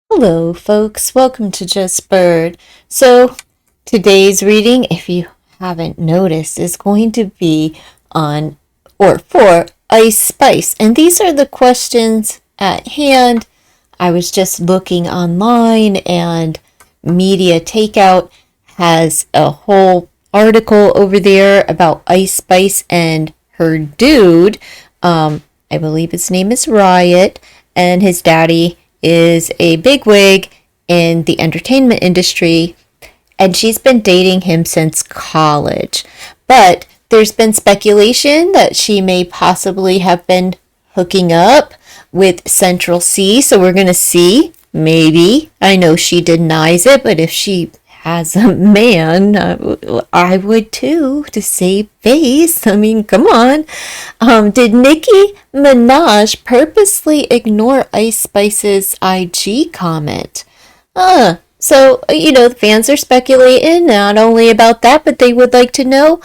Hello, folks. Welcome to Just Bird. So, today's reading, if you haven't noticed, is going to be on or for Ice Spice. And these are the questions at hand. I was just looking online, and Media Takeout has a whole article over there about Ice Spice and her dude. I believe his name is Riot, and his daddy is a bigwig in the entertainment industry, and she's been dating him since college. But there's been speculation that she may possibly have been hooking up with Central C, so we're going to see. Maybe. I know she denies it, but if she has a man, I would too, to save face. I mean, come on. Did Nicki Menaj purposely ignore Ice Spice's IG comment? The fans are speculating not only about that, but they would like to know,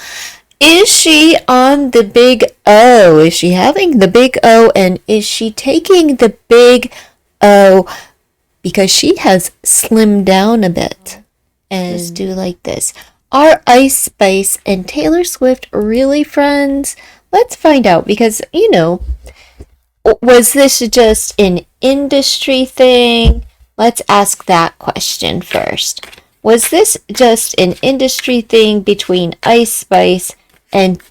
is she on the big O? Is she having the big O, and is she taking the big O because she has slimmed down a bit? And just do like this. Are Ice Spice and Taylor Swift really friends? Let's find out, because, was this just an industry thing? Let's ask that question first. Was this just an industry thing between Ice Spice and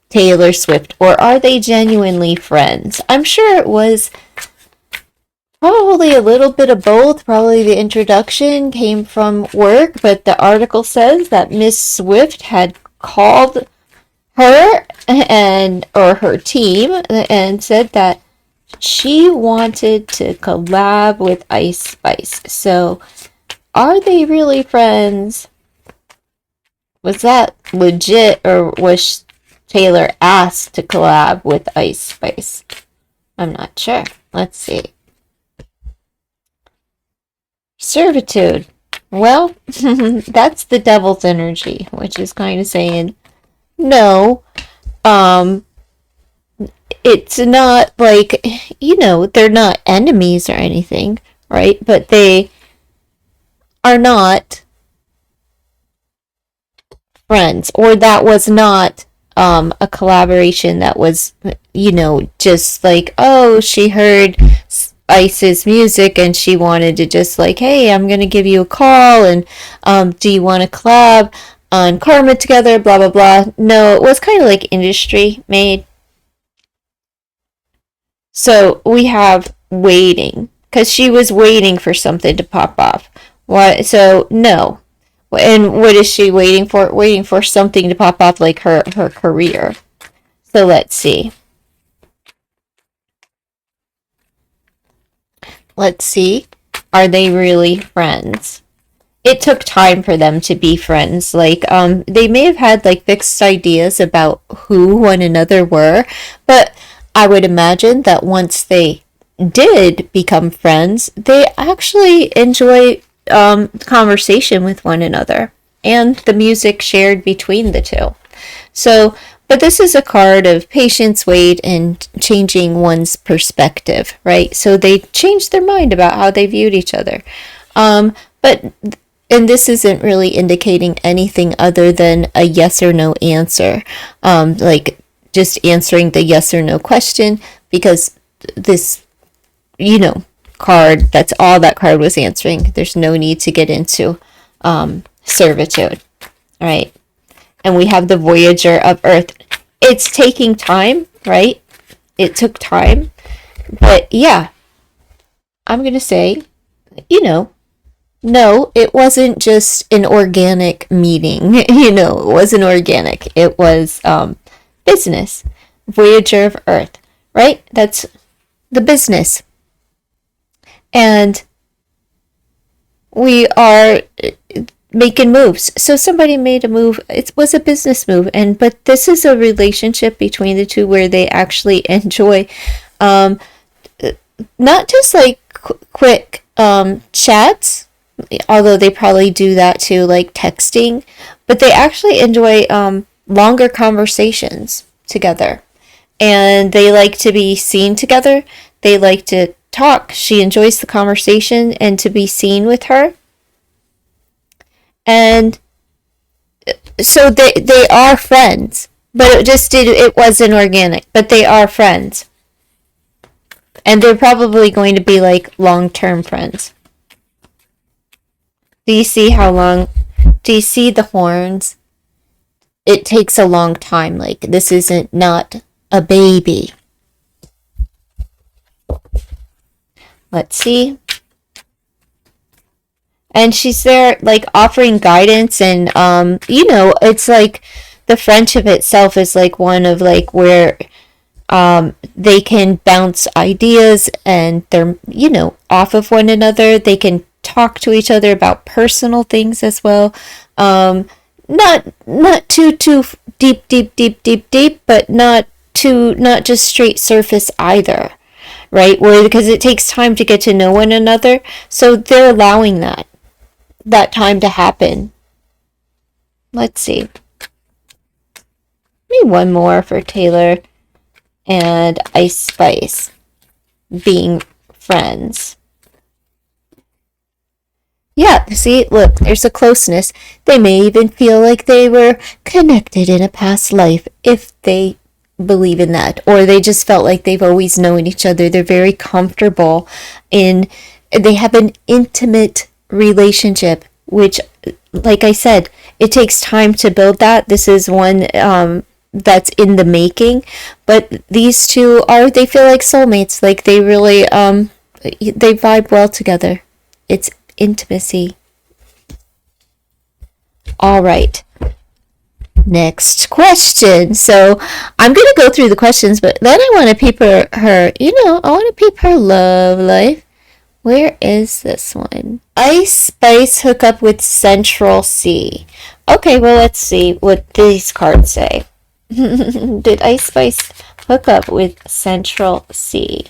Taylor Swift, or are they genuinely friends? I'm sure it was probably a little bit of both. Probably the introduction came from work, but the article says that Miss Swift had called her or her team and said that she wanted to collab with Ice Spice. So, are they really friends? Was that legit, or was Taylor asked to collab with Ice Spice? I'm not sure. Let's see. Servitude. Well, that's the devil's energy, which is kind of saying, no, it's not like, they're not enemies or anything, right? But they are not friends, or that was not a collaboration that was, just like, oh, she heard Ice's music and she wanted to just like, hey, I'm gonna give you a call, and do you want to collab on Karma together, blah blah blah. No, it was kind of like industry made. So we have waiting, because she was waiting for something to pop off. What? So no. And what is she waiting for? Waiting for something to pop off, like her career. So let's see. Let's see. Are they really friends? It took time for them to be friends. Like, they may have had like fixed ideas about who one another were, but I would imagine that once they did become friends, they actually enjoy conversation with one another and the music shared between the two. So, but this is a card of patience, wait, and changing one's perspective, right? So they changed their mind about how they viewed each other. But and this isn't really indicating anything other than a yes or no answer, like just answering the yes or no question, because this, card, that's all that card was answering. There's no need to get into servitude, right? And we have the Voyager of Earth. It's taking time, right? It took time. But yeah, I'm going to say, no, it wasn't just an organic meeting. It wasn't organic. It was business. Voyager of Earth, right? That's the business. And we are making moves. So somebody made a move. It was a business move, but this is a relationship between the two where they actually enjoy, not just like quick chats, although they probably do that too, like texting, but they actually enjoy longer conversations together, and they like to be seen together. They like to talk. She enjoys the conversation and to be seen with her. And so they are friends. But it wasn't organic. But they are friends. And they're probably going to be like long-term friends. Do you see the horns? It takes a long time. Like, this isn't not a baby. Let's see. And she's there, like, offering guidance, and, it's like, the friendship itself is, like, one of, like, where, they can bounce ideas, and they're, off of one another. They can talk to each other about personal things as well. Not too deep, but not just straight surface either. Right? Because it takes time to get to know one another. So they're allowing that time to happen. Let's see. Maybe one more for Taylor and Ice Spice being friends. Yeah, see, look, there's a closeness. They may even feel like they were connected in a past life if they believe in that, or they just felt like they've always known each other. They're very comfortable they have an intimate relationship, which, like I said, it takes time to build that. This is one that's in the making, but these two they feel like soulmates. Like, they really they vibe well together. It's intimacy. All right. Next question. So I'm going to go through the questions, but then I want to peep her, I want to peep her love life. Where is this one? Ice Spice hook up with Central C. Okay, well, let's see what these cards say. Did Ice Spice hook up with Central C?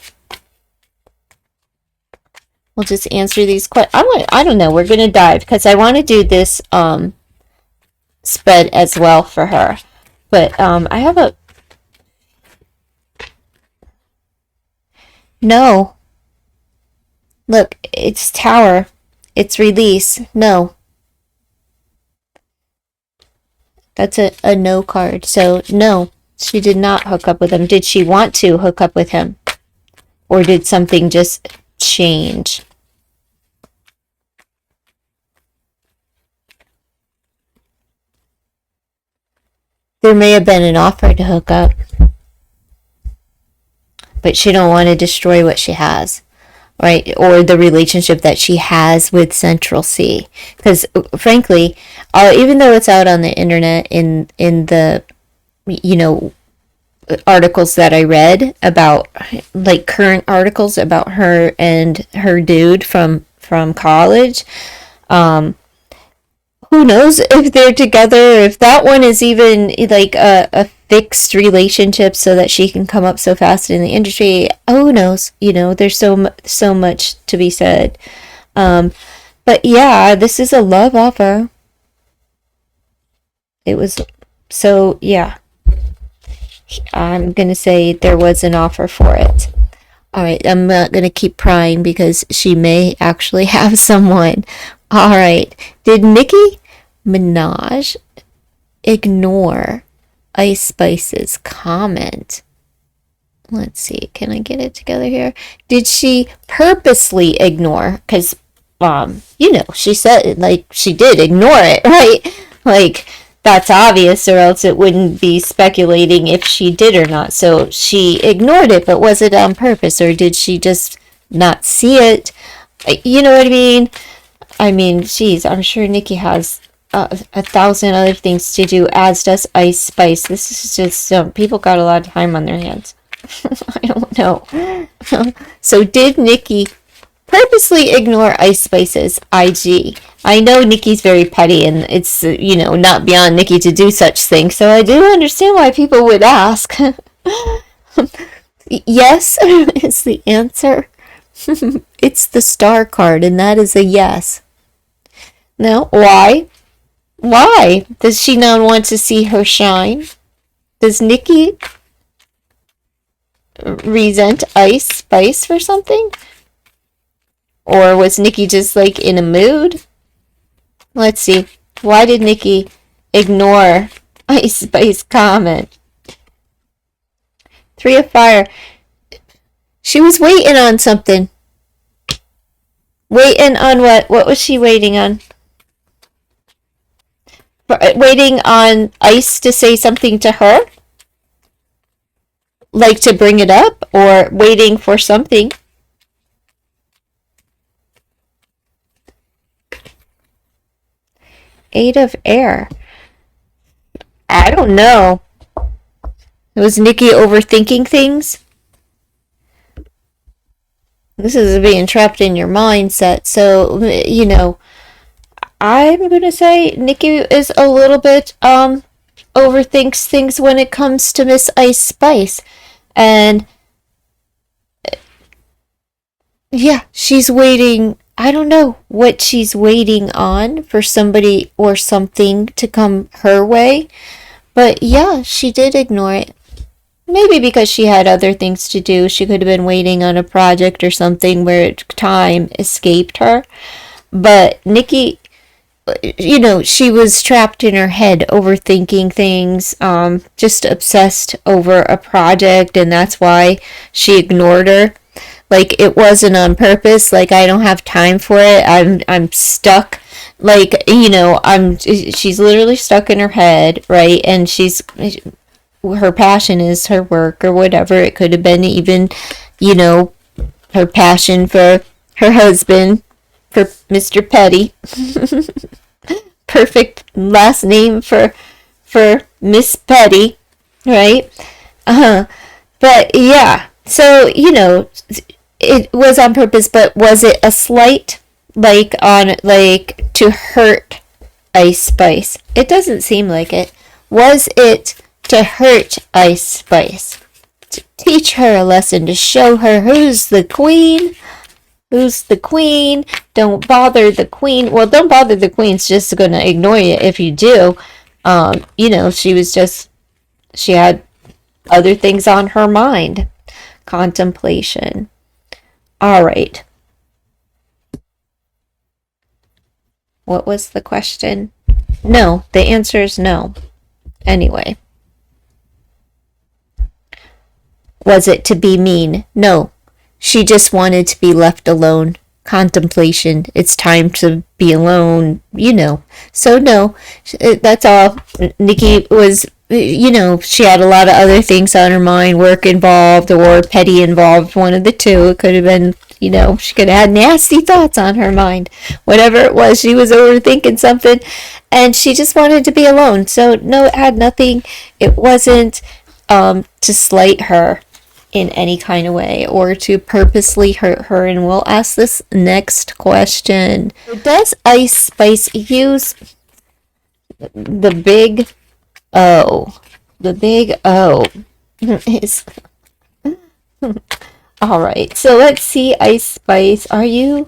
We'll just answer these questions. I don't know. We're going to dive because I want to do this spread as well for her. But I have a... No. Look, it's Tower. It's Release. No. That's a no card. So, no. She did not hook up with him. Did she want to hook up with him? Or did something just change? There may have been an offer to hook up, but she don't want to destroy what she has, right? Or the relationship that she has with Central C. Because frankly, even though it's out on the internet in the articles that I read about, like current articles about her and her dude from college, who knows if they're together, if that one is even like a fixed relationship so that she can come up so fast in the industry. Who knows? There's so much to be said. But yeah, this is a love offer. It was, so yeah. I'm going to say there was an offer for it. All right, I'm not going to keep prying because she may actually have someone. All right, did Nicki Menaj ignore Ice Spice's comment? Let's see, can I get it together here? Did she purposely ignore? Because, she said, like, she did ignore it, right? Like, that's obvious, or else it wouldn't be speculating if she did or not. So she ignored it, but was it on purpose, or did she just not see it? You know what I mean? I mean, geez, I'm sure Nicki has 1,000 other things to do, as does Ice Spice. This is just, people got a lot of time on their hands. I don't know. So did Nicki purposely ignore Ice Spice's IG? I know Nicki's very petty, and it's, not beyond Nicki to do such things, so I do understand why people would ask. Yes is the answer. It's the star card, and that is a yes. Now, why? Why? Does she not want to see her shine? Does Nicki resent Ice Spice for something? Or was Nicki just like in a mood? Let's see. Why did Nicki ignore Ice Spice comment? Three of Fire. She was waiting on something. Waiting on what? What was she waiting on? Waiting on Ice to say something to her? Like to bring it up? Or waiting for something? Eight of Air. I don't know. Was Nicki overthinking things? This is being trapped in your mindset. So, you know, I'm going to say Nicki is a little bit, overthinks things when it comes to Miss Ice Spice. And, yeah, she's waiting. I don't know what she's waiting on for somebody or something to come her way. But, yeah, she did ignore it. Maybe because she had other things to do. She could have been waiting on a project or something where time escaped her. But Nicki, you know, she was trapped in her head overthinking things, just obsessed over a project, and that's why she ignored her. Like, it wasn't on purpose. Like, I don't have time for it. I'm stuck. Like, you know, she's literally stuck in her head, right? And her passion is her work or whatever. It could have been even, you know, her passion for her husband, for Mr. Petty. Perfect last name for Miss Petty, right? But yeah, so, you know, it was on purpose, but was it a slight, like to hurt Ice Spice? It doesn't seem like it. Was it to hurt Ice Spice? To teach her a lesson, to show her who's the queen? Who's the queen? Don't bother the queen. Well, don't bother the queen's just gonna ignore you if you do. You know, she had other things on her mind. Contemplation. All right. What was the question? No, the answer is no. Anyway. Was it to be mean? No. She just wanted to be left alone. Contemplation. It's time to be alone, you know. So no, that's all. Nicki was, you know, she had a lot of other things on her mind, work involved or Petty involved, one of the two. It could have been, you know, she could have had nasty thoughts on her mind. Whatever it was, she was overthinking something and she just wanted to be alone. So no, it had nothing. It wasn't to slight her in any kind of way or to purposely hurt her. And we'll ask this next question. Does Ice Spice use the big O? The big O is all right. So let's see. Ice Spice, does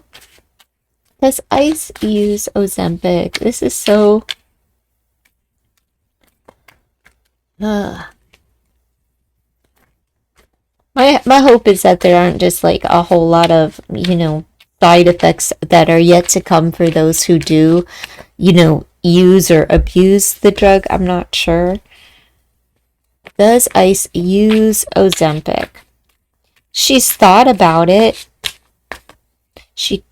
Ice use Ozempic? This is so My hope is that there aren't just like a whole lot of, you know, side effects that are yet to come for those who do, you know, use or abuse the drug. I'm not sure. Does Ice use Ozempic? She's thought about it. She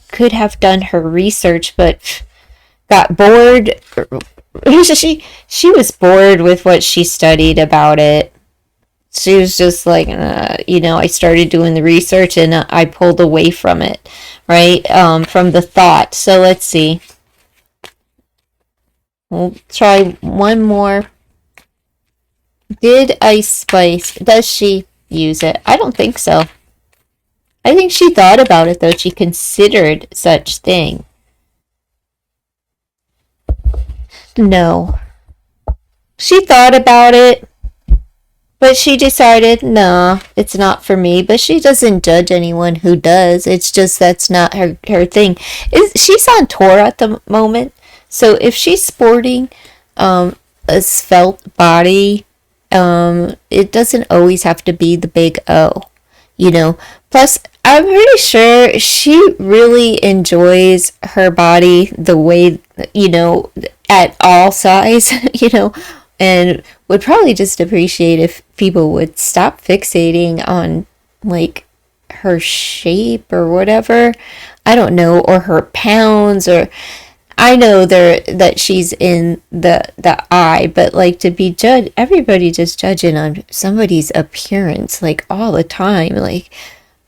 could have done her research, but got bored. She was bored with what she studied about it. She was just like, you know, I started doing the research and I pulled away from it, right? From the thought. So let's see. We'll try one more. Did Ice Spice, does she use it? I don't think so. I think she thought about it, though. She considered such thing. No. She thought about it. But she decided, nah, it's not for me. But she doesn't judge anyone who does. It's just that's not her thing. She's on tour at the moment. So if she's sporting a svelte body, it doesn't always have to be the big O. You know, plus I'm pretty sure she really enjoys her body the way, at all size, and would probably just appreciate if people would stop fixating on like her shape or whatever. I don't know, or her pounds, or I know that she's in the eye, but like to be judged, everybody just judging on somebody's appearance like all the time, like,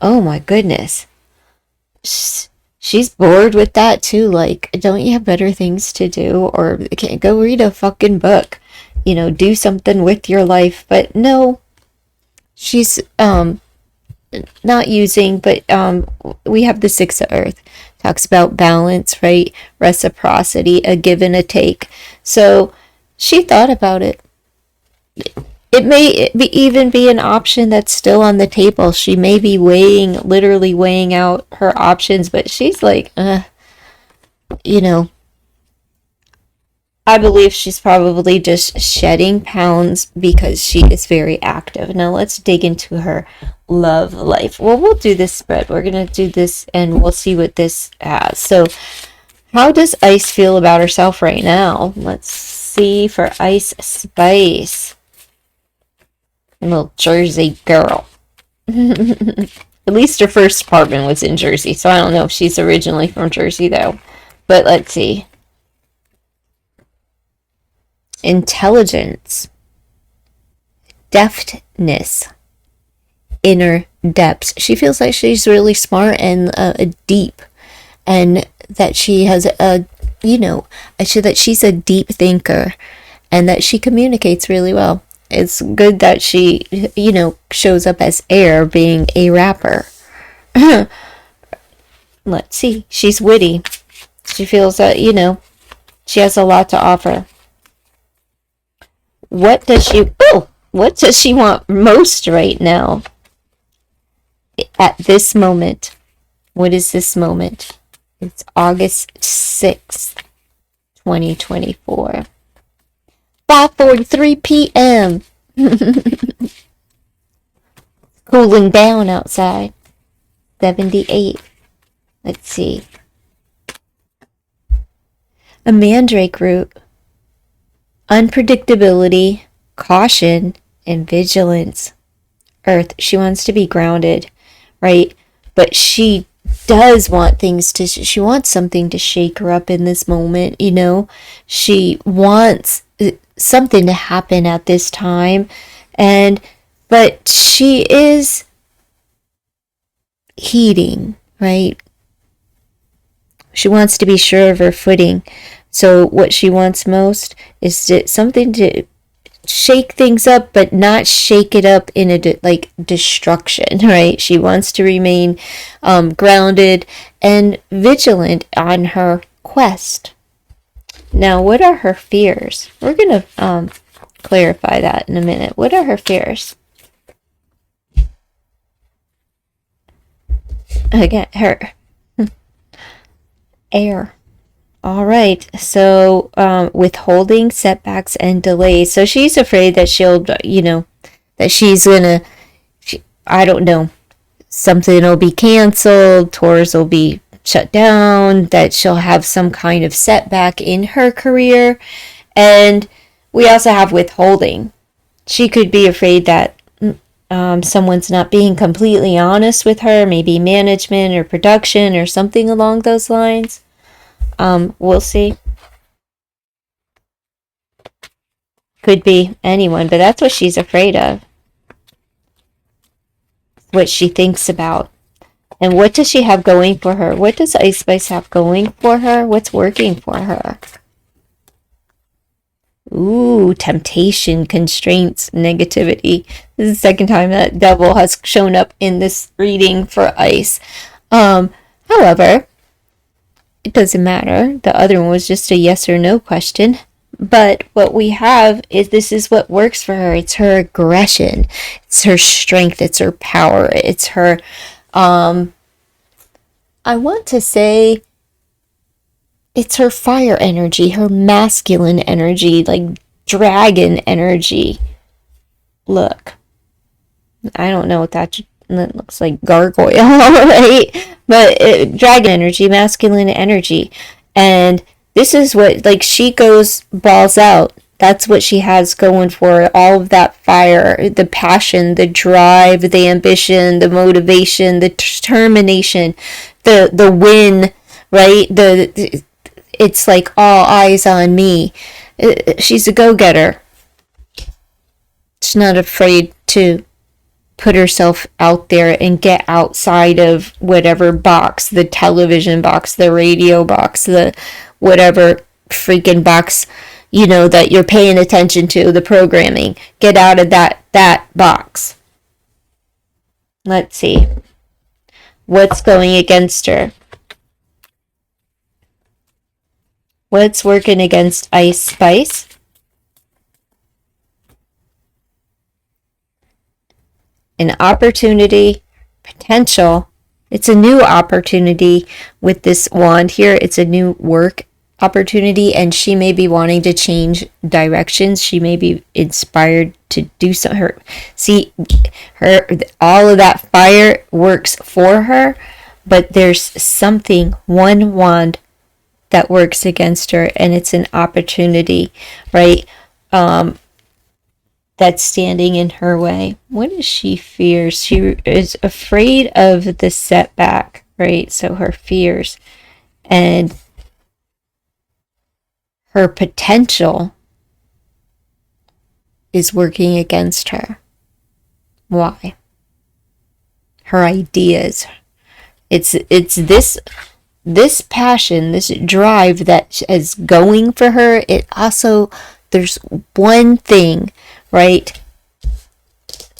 oh my goodness. She's bored with that too. Like, don't you have better things to do? Or can't go read a fucking book, do something with your life. But no, she's not using, but we have the Six of Earth. Talks about balance, right? Reciprocity, a give and a take. So she thought about it. It may even be an option that's still on the table. She may be literally weighing out her options, but she's like, you know, I believe she's probably just shedding pounds because she is very active. Now let's dig into her love life. Well, we'll do this spread. We're going to do this and we'll see what this has. So, how does Ice feel about herself right now? Let's see for Ice Spice. A little Jersey girl. At least her first apartment was in Jersey, so I don't know if she's originally from Jersey though. But let's see. Intelligence, deftness, inner depths. She feels like she's really smart and deep, and that she has that she's a deep thinker, and that she communicates really well. It's good that she, shows up as air, being a rapper. Let's see. She's witty. She feels that, she has a lot to offer. What does she want most right now? At this moment. What is this moment? It's August 6th, 2024. 5:43 p.m. Cooling down outside. 78. Let's see. A mandrake root. Unpredictability, caution, and vigilance. Earth, she wants to be grounded, right? But she does want she wants something to shake her up in this moment, She wants something to happen at this time, but she is heeding, right? She wants to be sure of her footing. So what she wants most is something to shake things up, but not shake it up in a destruction, right? She wants to remain grounded and vigilant on her quest. Now, what are her fears? We're going to clarify that in a minute. What are her fears? Again, her air. All right. So, withholding, setbacks, and delays. So she's afraid that she'll, that she's gonna, I don't know, something will be canceled, tours will be shut down, that she'll have some kind of setback in her career. And we also have withholding. She could be afraid that someone's not being completely honest with her, maybe management or production or something along those lines. We'll see. Could be anyone, but that's what she's afraid of. What she thinks about. And what does she have going for her? What does Ice Spice have going for her? What's working for her? Ooh, temptation, constraints, negativity. This is the second time that devil has shown up in this reading for Ice. However, it doesn't matter. The other one was just a yes or no question. But what we have is this is what works for her. It's her aggression. It's her strength. It's her power. It's her, I want to say, it's her fire energy, her masculine energy, like dragon energy. Look, I don't know what that that looks like gargoyle, right? But dragon energy, masculine energy. And this is what, like, she goes balls out. That's what she has going for her. All of that fire, the passion, the drive, the ambition, the motivation, the determination, the win, right? It's like all eyes on me. She's a go-getter. She's not afraid to put herself out there and get outside of whatever box, the television box, the radio box, the whatever freaking box, that you're paying attention to, the programming. Get out of that box. Let's see. What's going against her? What's working against Ice Spice? An opportunity, potential. It's a new opportunity with this wand here. It's a new work opportunity, and she may be wanting to change directions. She may be inspired to do so. All of that fire works for her, but there's something, one wand, that works against her, and it's an opportunity, right? That's standing in her way. What does she fear? She is afraid of the setback, right? So her fears and her potential is working against her. Why? Her ideas. It's this passion, this drive that is going for her. It also, there's one thing, right,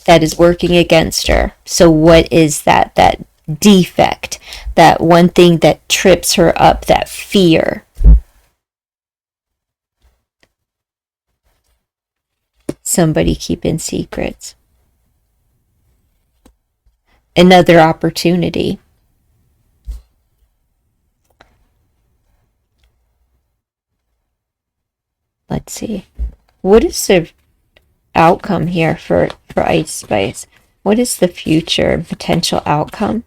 that is working against her. So what is that? That defect, that one thing that trips her up, that fear. Somebody keeping secrets. Another opportunity. Let's see. What is the outcome here for Ice Spice? What is the future potential outcome?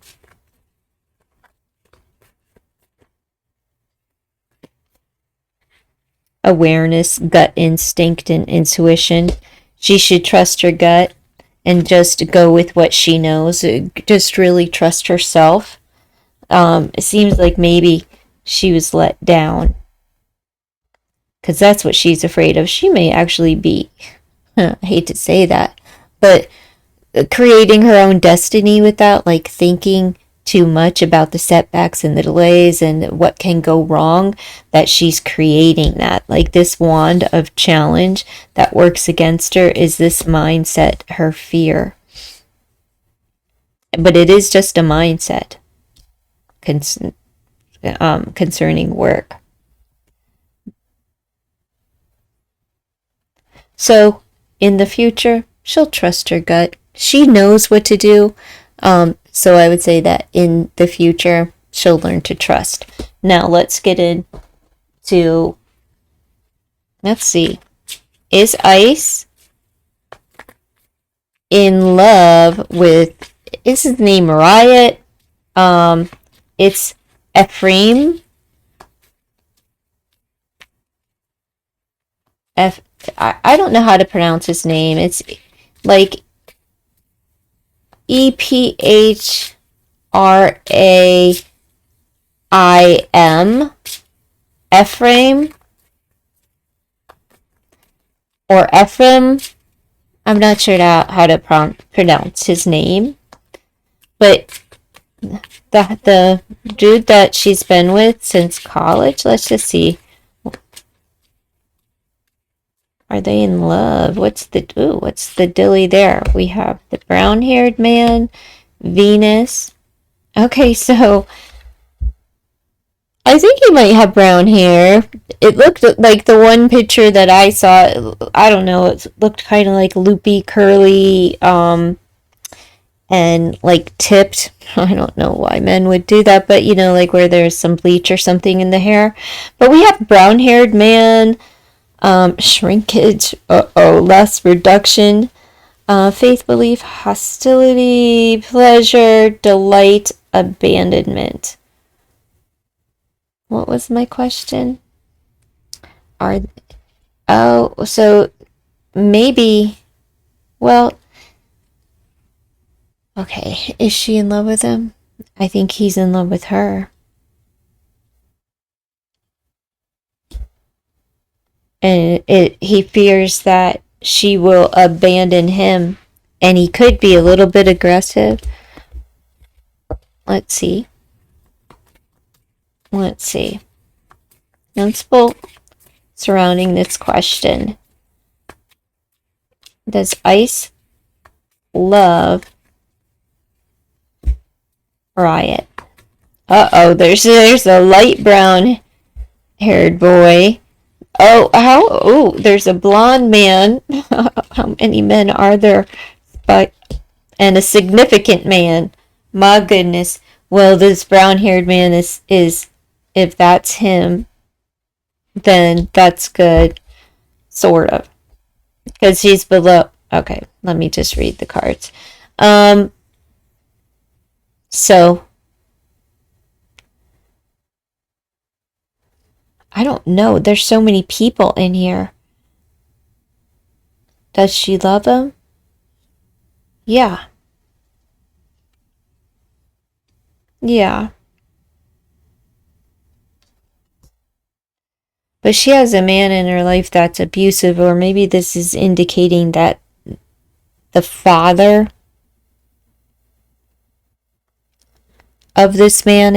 Awareness, gut instinct, and intuition. She should trust her gut and just go with what she knows. Just really trust herself. It seems like maybe she was let down, because that's what she's afraid of. She may actually be, I hate to say that, but creating her own destiny with that, like thinking too much about the setbacks and the delays and what can go wrong, that she's creating that. Like this wand of challenge that works against her is this mindset, her fear. But it is just a mindset concerning work. So in the future, she'll trust her gut. She knows what to do. So I would say that in the future, she'll learn to trust. Now let's get into, let's see. Is Ice in love with, is his name Riot? It's Ephraim. I don't know how to pronounce his name. It's like EPHRAIM. Ephraim. Or Ephraim. I'm not sure how to pronounce his name. But the dude that she's been with since college, let's just see. Are they in love? What's the dilly there? We have the brown-haired man, Venus. Okay, so I think he might have brown hair. It looked like the one picture that I saw, I don't know, it looked kind of like loopy, curly, and like tipped. I don't know why men would do that, but like where there's some bleach or something in the hair. But we have brown-haired man, shrinkage, less reduction, Faith, belief, hostility, pleasure, delight, abandonment. What was my question? Are so maybe, well, okay, is she in love with him? I think he's in love with her. And he fears that she will abandon him, and he could be a little bit aggressive. Let's see. Principle surrounding this question. Does Ice love Riot? Uh-oh, there's a light brown haired boy. There's a blonde man. How many men are there? But and a significant man. My goodness. Well, this brown haired man is if that's him, then that's good. Sort of. Because he's below. Okay, let me just read the cards. So I don't know. There's so many people in here. Does she love him? Yeah. Yeah. But she has a man in her life that's abusive, or maybe this is indicating that the father of this man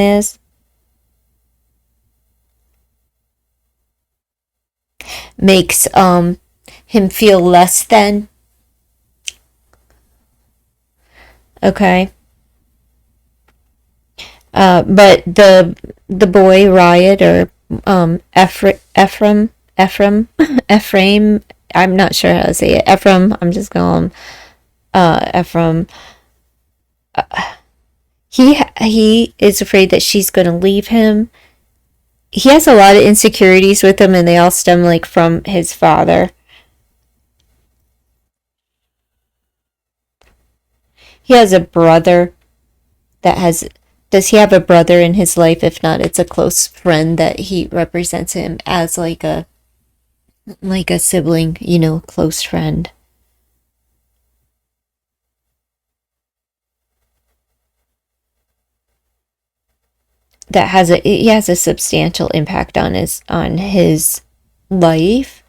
makes him feel less than. Okay. But the boy Riot, or Ephraim, I'm not sure how to say it. Ephraim, I'm just going Ephraim. He is afraid that she's going to leave him. He has a lot of insecurities with him, and they all stem from his father. He has a brother that has. Does he have a brother in his life? If not, it's a close friend that he represents him as like a sibling, close friend. That he has a substantial impact on his life.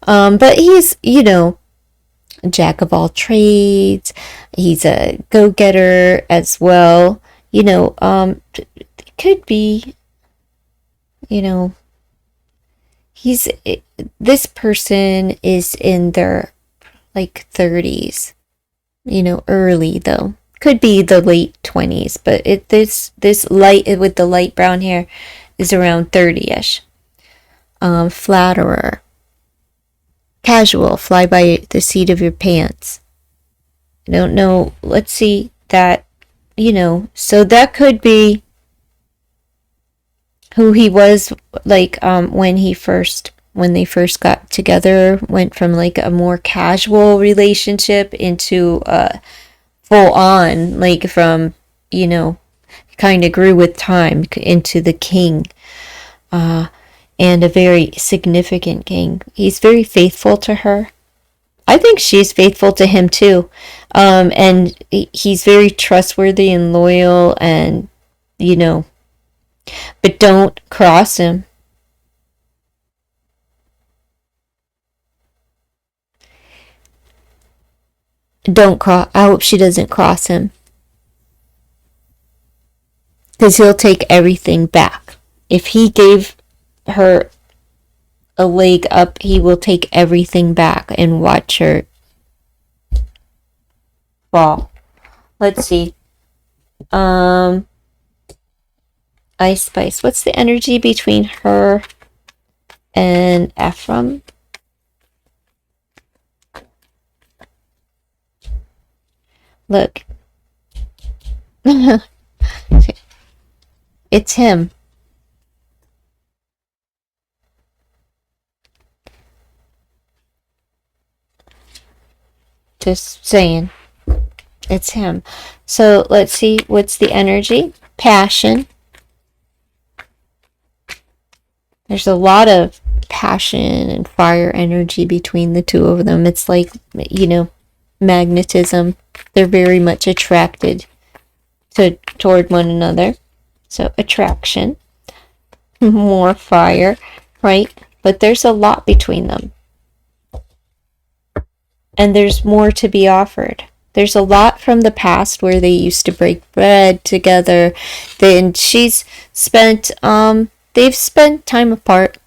But he's, a jack of all trades. He's a go-getter as well. Could be, he's this person is in their 30s, early though. Could be the late 20s, but this light with the light brown hair is around 30ish. Flatterer. Casual, fly by the seat of your pants. I don't know. Let's see that, so that could be who he was when they first got together, went from a more casual relationship into full on, from, kind of grew with time into the king. And a very significant king. He's very faithful to her. I think she's faithful to him too. And he's very trustworthy and loyal, and, but don't cross him. I hope she doesn't cross him. Because he'll take everything back. If he gave her a leg up, he will take everything back and watch her fall. Let's see. Ice Spice. What's the energy between her and Ephraim? Look. It's him. Just saying. It's him. So let's see. What's the energy? Passion. There's a lot of passion and fire energy between the two of them. It's like, magnetism. They're very much attracted toward one another. So attraction. More fire, right? But there's a lot between them. And there's more to be offered. There's a lot from the past where they used to break bread together. Then they've spent time apart.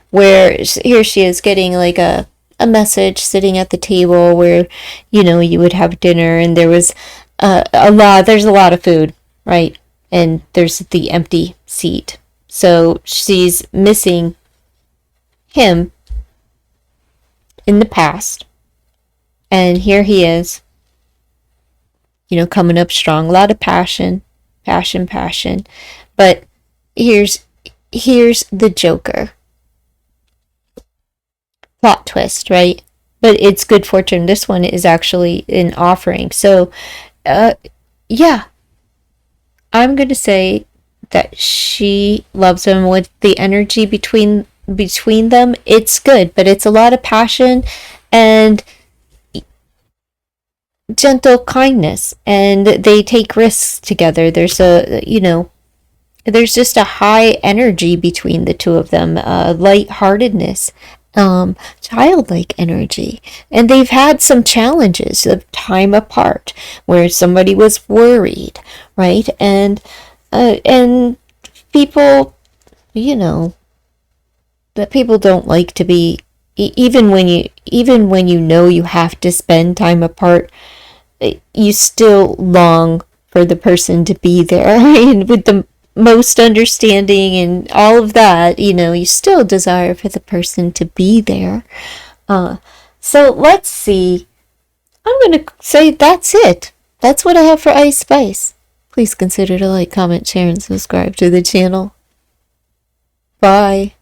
Where here she is getting like a message sitting at the table where, you would have dinner and there was there's a lot of food, right? And there's the empty seat. So she's missing him in the past. And here he is, coming up strong. A lot of passion. But here's the Joker. Plot twist, right? But it's good fortune. This one is actually an offering. So, yeah. I'm going to say that she loves him with the energy between them. It's good, but it's a lot of passion and gentle kindness, and they take risks together. There's there's just a high energy between the two of them, lightheartedness, childlike energy. And they've had some challenges of time apart where somebody was worried, right? And people, that people don't like to be, even when you have to spend time apart, you still long for the person to be there, and with the most understanding and all of that, you still desire for the person to be there. So let's see. I'm going to say that's it. That's what I have for Ice Spice. Please consider to like, comment, share, and subscribe to the channel. Bye.